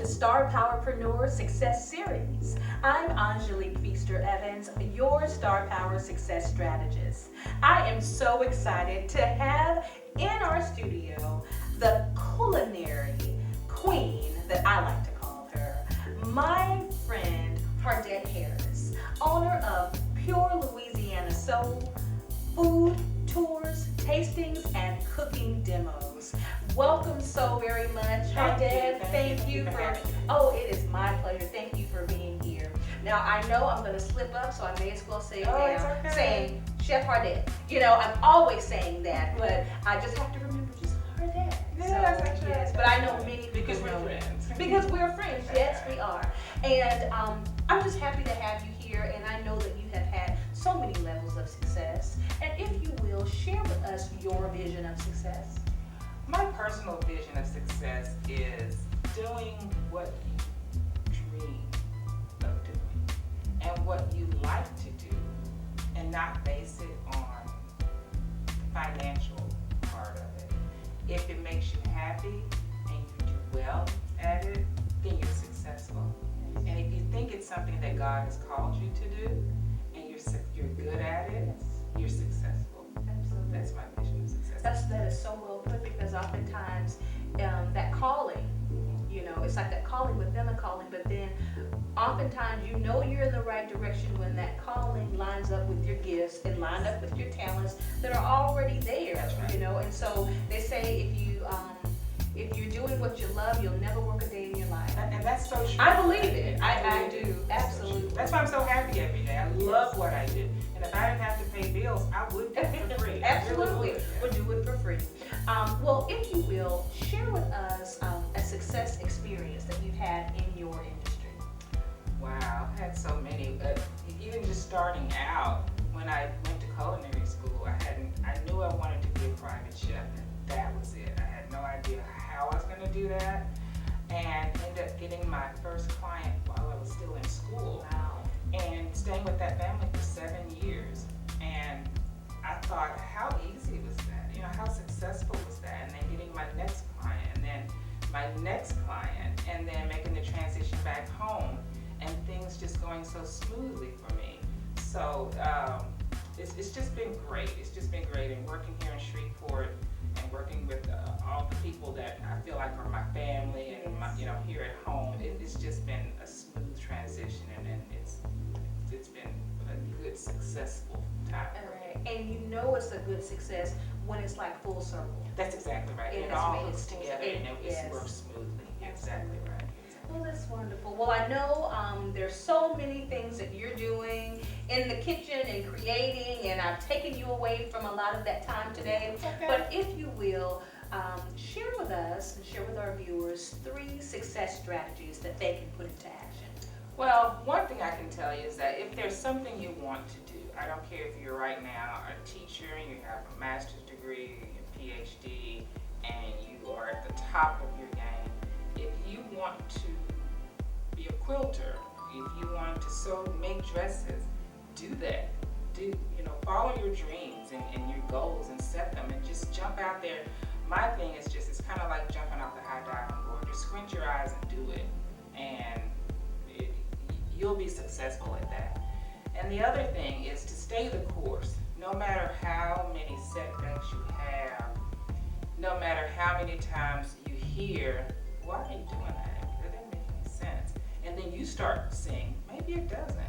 StarPOWERPRENEUR Success Series. I'm Angelique Feaster Evans, your StarPOWER Success Strategist. I am so excited to have in our studio the culinary queen that I like to call her, my friend Hardette Harris, owner of Pure Louisiana Soul Food Tours, tastings, and cooking demos. Welcome so very much, Hardette. Thank you for, oh, it is my pleasure. Thank you for being here. Now, I know I'm going to slip up, so I may as well say it now, saying Chef Hardette. You know, I'm always saying that, but I just have to remember just Hardette. Yes, so, yes, but I know many people because we're friends. Because we're friends, yes, we are. And I'm just happy to have you here, and I know that you have had so many levels of success. And if you will, share with us your vision of success. My personal vision of success is doing what you dream of doing and what you like to do, and not base it on the financial part of it. If it makes you happy and you do well at it, then you're successful. And if you think it's something that God has called you to do and you're good at it, you're successful. Absolutely. That's my vision of success. That is so well put, because oftentimes that calling, you know, it's like that calling within a calling, but then oftentimes you know you're in the right direction when that calling lines up with your gifts and line up with your talents that are already there. That's right. You know, and so they say if you're doing what you love, you'll never work a day in your life. And that's so true. I believe it. I do. Absolutely. That's why I'm so happy every day. I love what I do. And if I didn't have to pay bills, I would do it for free. Absolutely. We'll do it for free. Well, if you will, share with us a success experience that you've had in your industry. Wow, I've had so many. Even just starting out, when I went to culinary school, I knew I wanted to be a private chef, and that was it. I had no idea how I was going to do that, and ended up getting my first client while I was still in school. Wow. And staying with that family for 7 years. And I thought, how easy was that? You know, how successful was that? And then getting my next client, and then my next client, and then making the transition back home, and things just going so smoothly for me. So it's just been great. It's just been great. And working here in Shreveport and working with all the people that I feel like are my family and my, here at home, it's just been a smooth transition, and it's been a good, successful time. All right. And you know it's a good success when it's like full circle. That's exactly right. And it that's all made hooks it together, smooth. and it Yes. works smoothly. Exactly right. Well, that's wonderful. Well, I know there's so many things that you're doing in the kitchen and creating, and I've taken you away from a lot of that time today. Okay. But if you will, share with us and share with our viewers 3 success strategies that they can put into action. Well, one thing I can tell you is that if there's something you want to do, I don't care if you're right now a teacher and you have a master's degree, a PhD, and you are at the top of your game. If you want to be a quilter, if you want to sew, make dresses, do that. Follow your dreams and your goals and set them, and just jump out there. My thing is it's kind of like jumping off the high diving board. Just squint your eyes and do it, and you'll be successful at that. And the other thing is to stay the course. No matter how many setbacks you have, no matter how many times you hear, why are you doing that? That doesn't make any sense. And then you start seeing, maybe it doesn't.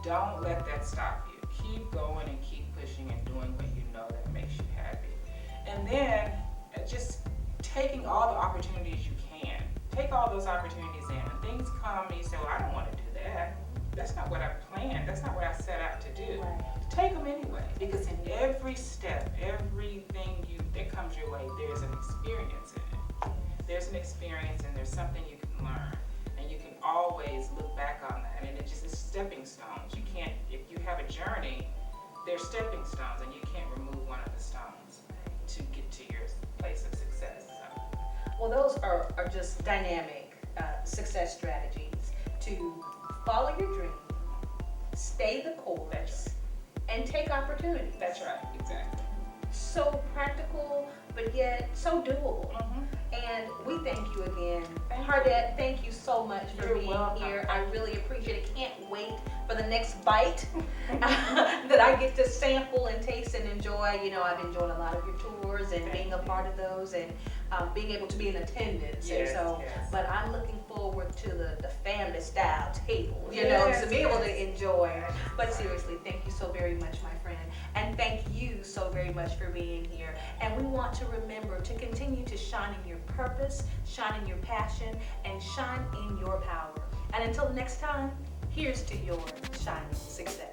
Don't let that stop you. Keep going and keep pushing and doing what you know that makes you happy. And then just taking all the opportunities you can. Take all those opportunities in. When things come and you say, well, I don't want to do that. That's not what I planned. That's not what I set out to do. Right. Take them anyway, because in every step, everything that comes your way, there's an experience in it. There's an experience, and there's something you can learn, and you can always look back on that. And it just is stepping stones. You can't, if you have a journey, there's stepping stones, and you can't remove one of the stones to get to your place of success. So. Well, those are just dynamic success strategies to follow your dream, stay the course, and take opportunities. That's right, exactly. So practical, but yet so doable. And we thank you again. Hardette, thank you so much for You're being welcome. here. I really appreciate it. Can't wait for the next bite that I get to sample and taste and enjoy. You know, I've enjoyed a lot of your tours and being a part of those, and being able to be in attendance. Yes, and so, yes. But I'm looking forward to the family style table, you Yes, know, to be able yes. to enjoy. But seriously, thank you so very much, my friend. And thank you so very much for being here. And we want to remember to continue to shine in your purpose, shine in your passion, and shine in your power. And until next time, here's to your shining success.